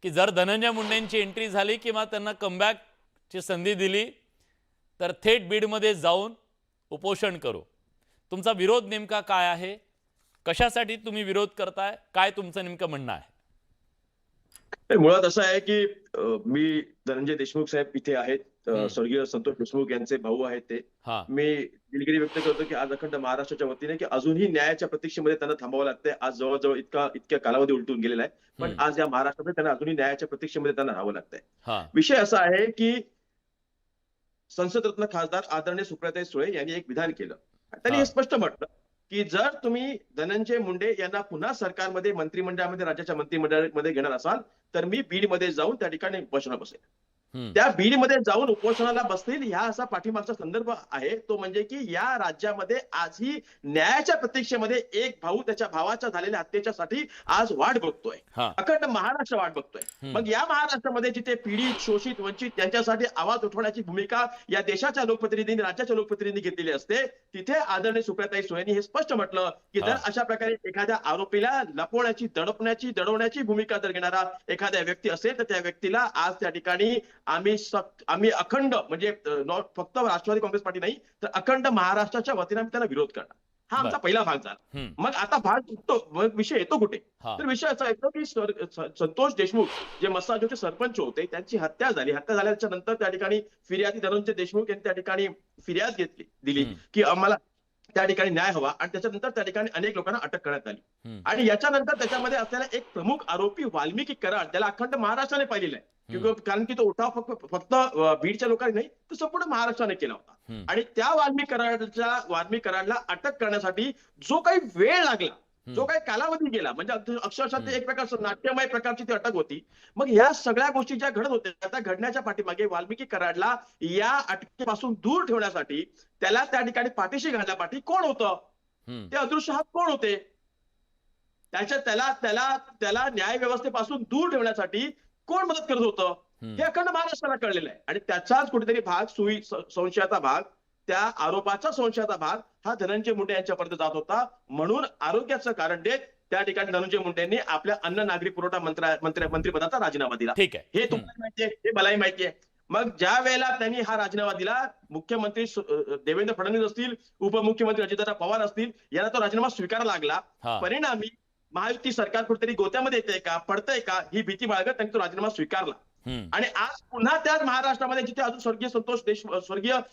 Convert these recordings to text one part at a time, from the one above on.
की जर धनंजय मुंडेंची एंट्री झाली किंवा त्यांना कमबॅकची संधी दिली तर थेट बीडमध्ये जाऊन उपोषण करू. तुमचा विरोध नेमका काय आहे? कशासाठी तुम्ही विरोध करताय? काय तुमचं नेमकं म्हणणं आहे? मुळात असं आहे की मी धनंजय देशमुख साहेब इथे आहेत. स्वर्गीय संतोष देशमुख यांचे भाऊ आहेत ते. हां. मी दिलगिरी व्यक्त करतो की आज अखंड महाराष्ट्राच्या वतीने की अजूनही न्यायाच्या प्रतीक्षेमध्ये त्यांना थांबावं लागतंय. आज जवळजवळ इतक्या कालावधी उलटून गेलेला आहे. पण आज या महाराष्ट्रामध्ये त्यांना अजूनही न्यायाच्या प्रतीक्षेमध्ये त्यांना राहावं लागतंय. हां. विषय असा आहे की संसदरत्न खासदार आदरणीय सुप्रियाताई सुळे यांनी एक विधान केलं. त्यांनी हे स्पष्ट म्हटलं की जर तुम्ही धनंजय मुंडे यांना पुन्हा सरकारमध्ये मंत्रिमंडळामध्ये राज्याच्या मंत्रिमंडळामध्ये घेणार असाल तर मी बीडमध्ये जाऊन त्या ठिकाणी उपोषणाला बसेल. त्या बीडमध्ये जाऊन उपोषणाला बसतील ह्या असा पाठीमागचा संदर्भ आहे तो म्हणजे की या राज्यामध्ये आजही न्यायाच्या प्रतीक्षेमध्ये एक भाऊ त्याच्या भावाच्या झालेल्या हत्येच्यासाठी आज वाट बघतोय. अखंड महाराष्ट्र वाट बघतोय. मग या महाराष्ट्रामध्ये जिथे पीडित शोषित वंचित त्यांच्यासाठी आवाज उठवण्याची भूमिका या देशाच्या लोकप्रतिनिधींनी राज्याच्या लोकप्रतिनिधींनी घेतलेली असते तिथे आदरणीय सुप्रियाताई सुळेंनी हे स्पष्ट म्हटलं की जर अशा प्रकारे एखाद्या आरोपीला लपवण्याची दडवण्याची भूमिका जर घेणारा एखाद्या व्यक्ती असेल तर त्या व्यक्तीला आज त्या ठिकाणी आम्ही अखंड म्हणजे फक्त राष्ट्रवादी काँग्रेस पार्टी नाही तर अखंड महाराष्ट्राच्या वतीने आम्ही त्याला विरोध करणार. हा आमचा पहिला भाग झाला. मग आता भाग मग विषय येतो कुठे? तर विषय असा येतो की संतोष देशमुख जे मस्साजोगचे सरपंच होते त्यांची हत्या झाली. हत्या झाल्याच्या नंतर त्या ठिकाणी फिर्यादी धनंजय देशमुख यांनी त्या ठिकाणी फिर्याद दिली की आम्हाला त्या ठिकाणी न्याय हवा आणि त्याच्यानंतर त्या ठिकाणी अनेक लोकांना अटक करण्यात आली. आणि याच्यानंतर त्याच्यामध्ये असलेला एक प्रमुख आरोपी वाल्मिकी कराड त्याला अखंड महाराष्ट्राने पाहिलेला आहे. कारण की तो उठाव फक्त बीडच्या लोकांनी नाही तर संपूर्ण महाराष्ट्राने केला होता. आणि त्या वाल्मिकी कराडला अटक करण्यासाठी जो काही वेळ लागला जो काही कालावधी गेला म्हणजे अक्षरशः ते एक प्रकारचं नाट्यमय प्रकारची ती अटक होती. मग या सगळ्या गोष्टी ज्या घडत होत्या त्या घडण्याच्या पाठीमागे वाल्मिकी कराडला या अटकेपासून दूर ठेवण्यासाठी त्याला त्या ठिकाणी पाठीशी घालण्यापाठी कोण होतं? ते अदृश्य हात कोण होते? त्याला न्याय व्यवस्थेपासून दूर ठेवण्यासाठी कोण मदत करत होतं हे अखंड महाराष्ट्राला कळलेलं आहे. आणि त्याचाच कुठेतरी भाग संशयाचा भाग त्या आरोपाचा संशयाचा भाग हा धनंजय मुंडे यांच्यापर्यंत जात होता. म्हणून आरोग्याचं कारण देत त्या ठिकाणी धनंजय मुंडेंनी आपल्या अन्न नागरी पुरवठा मंत्रिपदाचा राजीनामा दिला. ठीक आहे. हे तुम्हाला माहितीये, हे मलाही माहितीये. मग ज्या वेळेला त्यांनी हा राजीनामा दिला मुख्यमंत्री देवेंद्र फडणवीस असतील उपमुख्यमंत्री अजितदादा पवार असतील यांना तो राजीनामा स्वीकारावा लागला. परिणामी महायुती सरकार कुठेतरी गोत्यामध्ये येते का पडतंय का ही भीती बाळगत त्यांनी तो राजीनामा स्वीकारला. आणि आज पुन्हा त्याच महाराष्ट्रामध्ये जिथे अजून स्वर्गीय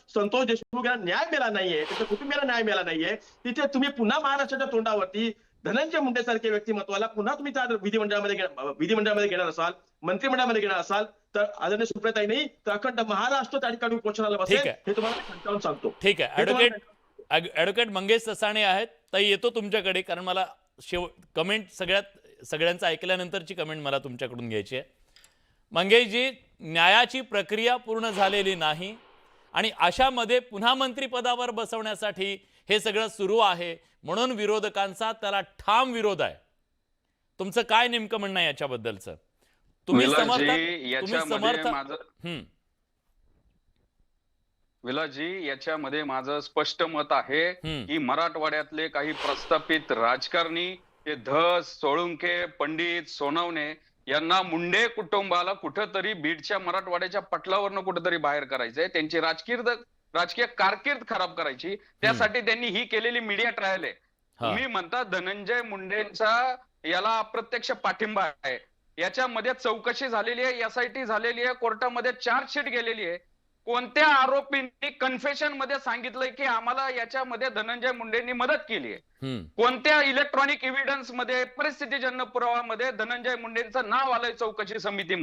संतोष देशमुख यांना न्याय मिळाला नाहीये त्याच्या कुटुंबियाला न्याय मिळाला नाहीये तिथे तुम्ही पुन्हा महाराष्ट्राच्या तोंडावरती धनंजय मुंडे सारख्या व्यक्तिमत्वाला पुन्हा तुम्ही त्या विधिमंडळामध्ये घेणार असाल मंत्रिमंडळामध्ये घेणार असाल तर आदरणीय सुप्रियाताई नाही तर अखंड महाराष्ट्र त्या ठिकाणी उपोषणाला बसेल हे तुम्हाला खंतावून सांगतो. ठीक आहे. ॲडव्होकेट मंगेश ससाणे आहेत. ताई येतो तुमच्याकडे कारण मला कमेंट सगळ्यांचं ऐकल्यानंतरची कमेंट मला तुमच्याकडून घ्यायची आहे. मंगेशजी, न्यायाची प्रक्रिया पूर्ण झालेली नाही आणि अशामध्ये पुन्हा मंत्रिपदावर बसवण्यासाठी हे सगळं सुरू आहे म्हणून विरोधकांचा त्याला ठाम विरोध आहे. तुमचं काय नेमकं म्हणणं आहे याच्याबद्दलचं? तुम्ही विलासजी याच्यामध्ये माझं स्पष्ट मत आहे की मराठवाड्यातले काही प्रस्थापित राजकारणी हे धस सोळुंके पंडित सोनवणे यांना मुंडे कुटुंबाला कुठंतरी बीडच्या मराठवाड्याच्या पटलावरनं कुठंतरी बाहेर करायचंय. त्यांची राजकीय कारकीर्द खराब करायची. त्यासाठी त्यांनी ही केलेली मीडिया ट्रायल आहे. तुम्ही म्हणता धनंजय मुंडेंचा याला अप्रत्यक्ष पाठिंबा आहे. याच्यामध्ये चौकशी झालेली आहे SIT झालेली आहे कोर्टामध्ये चार्जशीट गेलेली आहे. कोणत्या आरोपींनी कन्फेशन मध्ये सांगितलंय की आम्हाला याच्यामध्ये धनंजय मुंडेंनी मदत केली आहे? कोणत्या इलेक्ट्रॉनिक एव्हिडन्स मध्ये परिस्थितीजन्य पुराव्यामध्ये धनंजय मुंडेंचं नाव आलंय चौकशी समितीमध्ये?